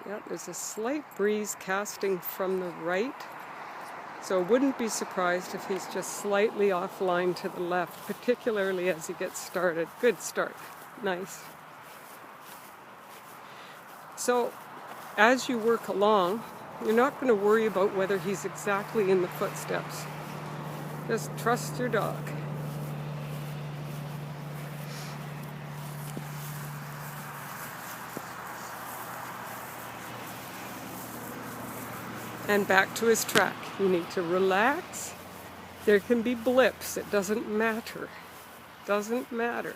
Yeah, there's a slight breeze casting from the right, so wouldn't be surprised if he's just slightly offline to the left, particularly as he gets started. Good start. Nice. So, as you work along, you're not going to worry about whether he's exactly in the footsteps. Just trust your dog. And back to his track. You need to relax. There can be blips. It doesn't matter. Doesn't matter.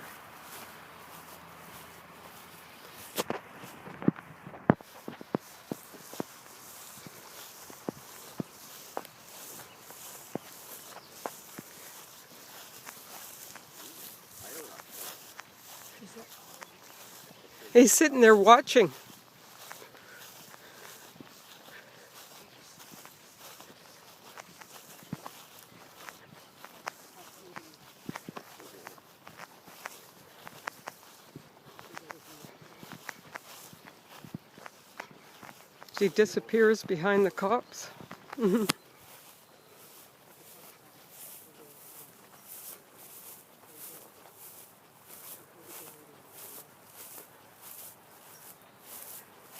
He's sitting there watching. He disappears behind the copse.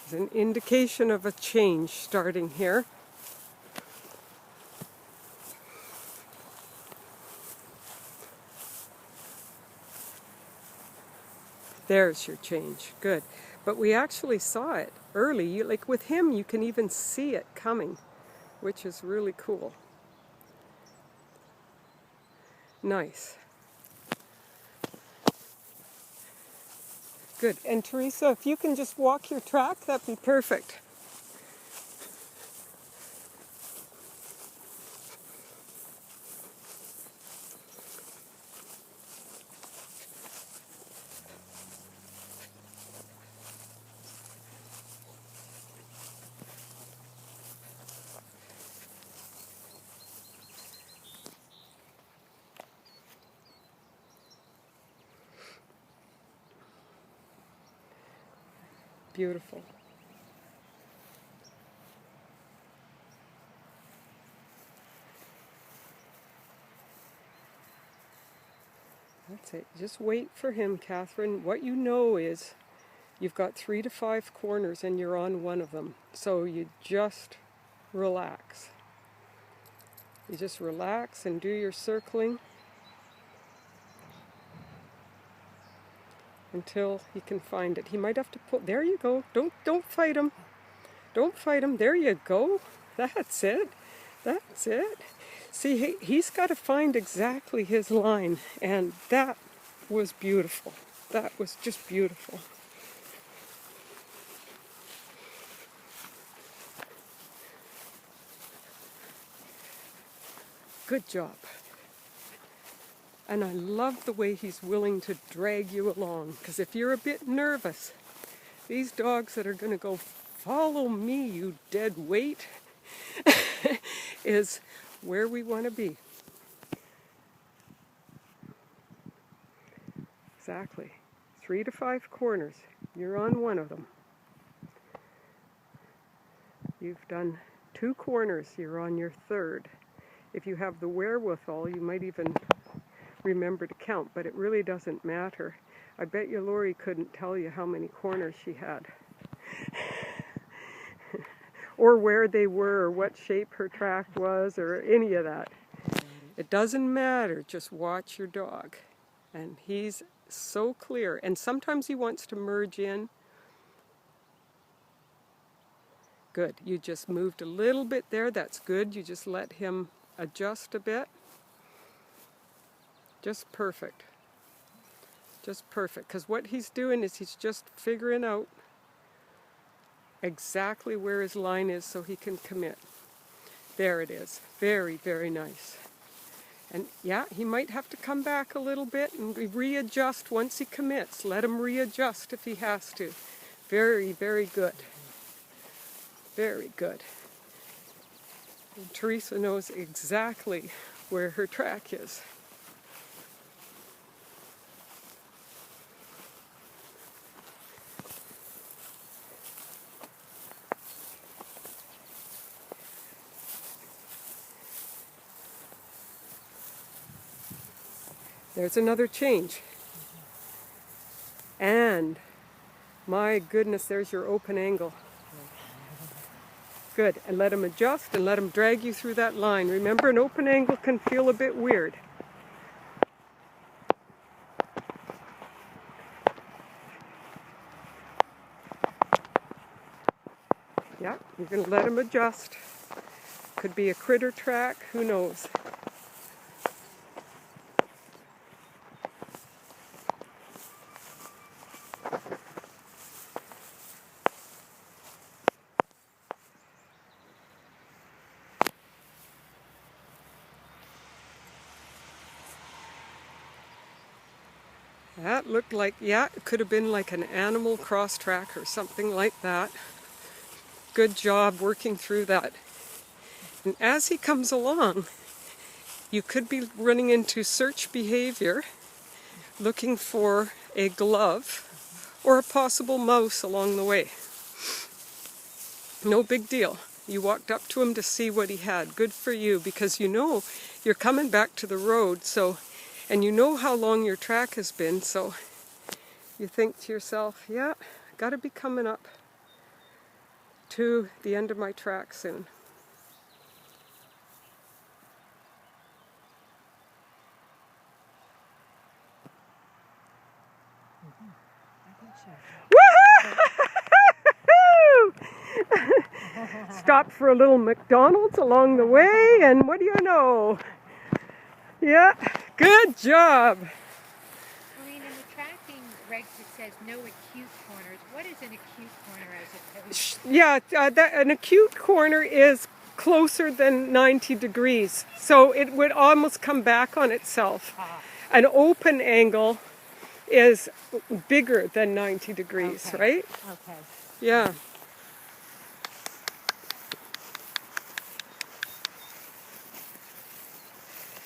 It's an indication of a change starting here. There's your change. Good. But we actually saw it early. Like with him, you can even see it coming, which is really cool. Nice. Good. And Teresa, if you can just walk your track, that'd be perfect. Beautiful. That's it. Just wait for him, Kathryn. What you know is you've got 3 to 5 corners and you're on one of them. So you just relax. You just relax and do your circling until he can find it. He might have to pull. There you go. Don't fight him. Don't fight him. There you go. That's it. That's it. See, he's got to find exactly his line, and that was beautiful. That was just beautiful. Good job. And I love the way he's willing to drag you along, because if you're a bit nervous, these dogs that are going to go, follow me, you dead weight, is where we want to be. Exactly. 3 to 5 corners. You're on one of them. You've done 2 corners. You're on your 3rd. If you have the wherewithal, you might even remember to count, but it really doesn't matter. I bet you Lori couldn't tell you how many corners she had. Or where they were, or what shape her track was, or any of that. It doesn't matter. Just watch your dog. And he's so clear. And sometimes he wants to merge in. Good. You just moved a little bit there. That's good. You just let him adjust a bit. Just perfect. Just perfect. Because what he's doing is he's just figuring out exactly where his line is so he can commit. There it is. Very, very nice. And yeah, he might have to come back a little bit and readjust once he commits. Let him readjust if he has to. Very, very good. Very good. And Teresa knows exactly where her track is. There's another change. And, my goodness, there's your open angle. Good, and let him adjust and let him drag you through that line. Remember, an open angle can feel a bit weird. Yeah, you're going to let him adjust. Could be a critter track, who knows. That looked like, yeah, it could have been like an animal cross track or something like that. Good job working through that. And as he comes along, you could be running into search behavior, looking for a glove or a possible mouse along the way. No big deal. You walked up to him to see what he had. Good for you, because you know you're coming back to the road, and you know how long your track has been, so you think to yourself, yeah, got to be coming up to the end of my track soon. Stopped for a little McDonald's along the way, and what do you know? Yeah, good job. Maureen, in the tracking regs it says no acute corners. What is an acute corner as opposed to? Yeah, an acute corner is closer than 90 degrees, so it would almost come back on itself. An open angle is bigger than 90 degrees, right? Okay. Yeah.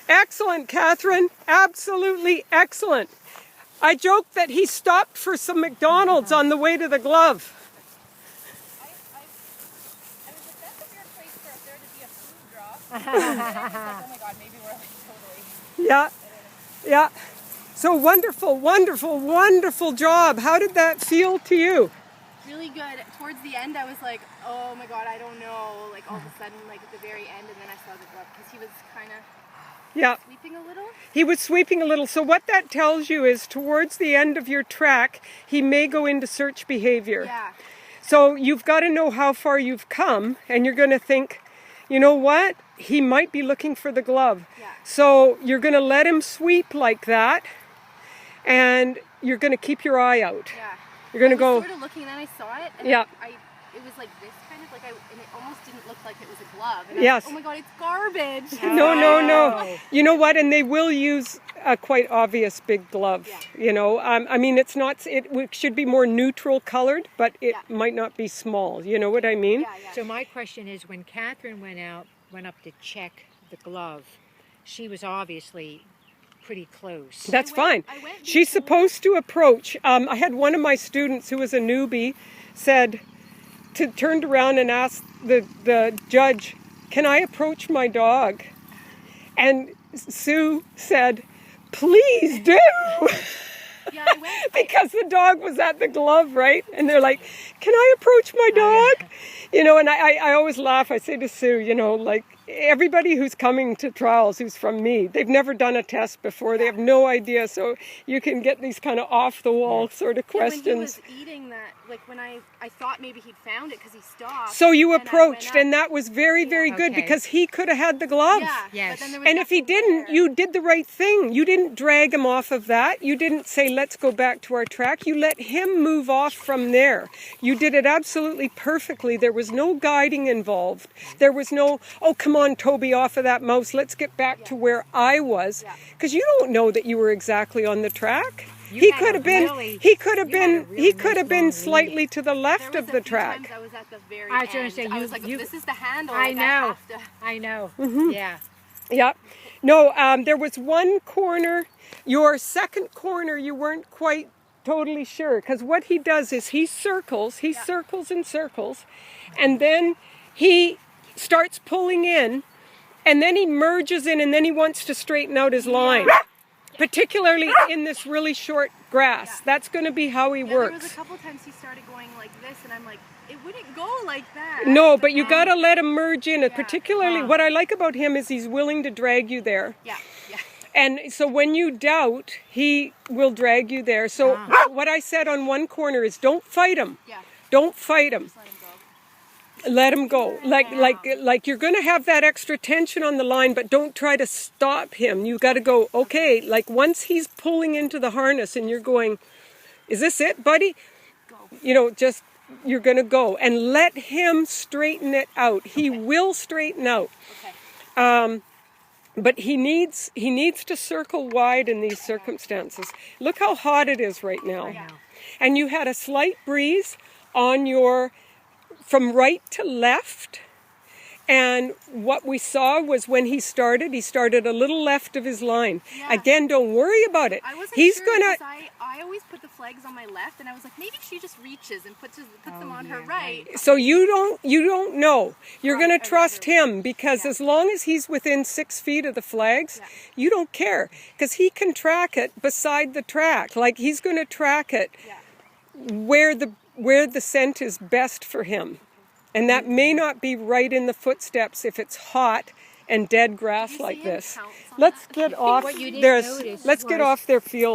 Excellent, Kathryn. Absolutely excellent. I joked that he stopped for some McDonald's on the way to the glove. I was like, that's a weird place for there to be a food drop. And I was like, oh my god, maybe we're like totally... Yeah, yeah. So wonderful, wonderful, wonderful job. How did that feel to you? Really good. Towards the end, I was like, oh my god, I don't know. Like all of a sudden, like at the very end, and then I saw the glove because he was kind of sweeping a little. He was sweeping a little. So what that tells you is towards the end of your track, he may go into search behavior. Yeah. So you've got to know how far you've come, and you're going to think, you know what? He might be looking for the glove. Yeah. So you're going to let him sweep like that, and you're going to keep your eye out. Yeah. You're going to go... I was sort of looking, and then I saw it, and yeah. it was like this kind of, like, and it almost didn't look like it was a glove. And yes. I was like, oh my god, it's garbage. No. You know what? And they will use a quite obvious big glove. Yeah. You know, I mean, it's not. It should be more neutral colored, but it might not be small. You know what I mean? Yeah. So my question is, when Kathryn went up to check the glove, she was obviously pretty close. That's fine. She's supposed to approach. I had one of my students who was a newbie turned around and asked the judge, "Can I approach my dog?" And Sue said, "Please do." Yeah, I went. Because the dog was at the glove, right? And they're like, "Can I approach my dog?" You know, and I always laugh. I say to Sue, you know, like, everybody who's coming to trials who's from me, they've never done a test before. They have no idea. So you can get these kind of off-the-wall sort of questions. When he was eating that, like when I thought maybe he'd found it because he stopped. So you approached, and that was very, very good because he could have had the glove. Yeah. Yes. But then there was and if he didn't, you did the right thing. You didn't drag him off of that. You didn't say, let's go back to our track. You let him move off from there. You did it absolutely perfectly. There was no guiding involved. There was no, oh, come on, Toby, off of that mouse. Let's get back to where I was. Because you don't know that you were exactly on the track. He could have been slightly to the left of the track. I was at the very I was going to say, I was like, this is the handle. I like, know. I know. Mm-hmm. Yeah. Yeah. No, there was one corner, your second corner, you weren't quite totally sure. Because what he does is he circles and circles, and then he starts pulling in, and then he merges in, and then he wants to straighten out his line. particularly in this really short grass. Yeah. That's going to be how he There was a works. couple times he started going like this, and I'm like, it wouldn't go like that. No, but you got to let him merge in. Yeah. Particularly, what I like about him is he's willing to drag you there. Yeah, yeah. And so when you doubt, he will drag you there. So what I said on one corner is don't fight him. Yeah. Don't fight him. Just let him go. Let him go. Like you're going to have that extra tension on the line, but don't try to stop him. You got to go, okay, like once he's pulling into the harness and you're going, is this it, buddy? Go. You know, just you're going to go and let him straighten it out. He will straighten out. Okay. But he needs to circle wide in these circumstances. Look how hot it is right now. I know. And you had a slight breeze on your from right to left. And what we saw was when he started a little left of his line. Yeah. Again, don't worry about it. I wasn't He's sure gonna. because I always put the flags on my left, and I was like, maybe she just reaches and puts them on her yeah, right. So you don't know. You're Right, going to I'd trust rather- him because as long as he's within 6 feet of the flags, Yeah. you don't care because he can track it beside the track. Like he's going to track it Yeah. where the scent is best for him. And that may not be right in the footsteps if it's hot and dead grass Did you like see him this. pounce on Let's that? get off. What you didn't There's. notice Let's get was- off their field.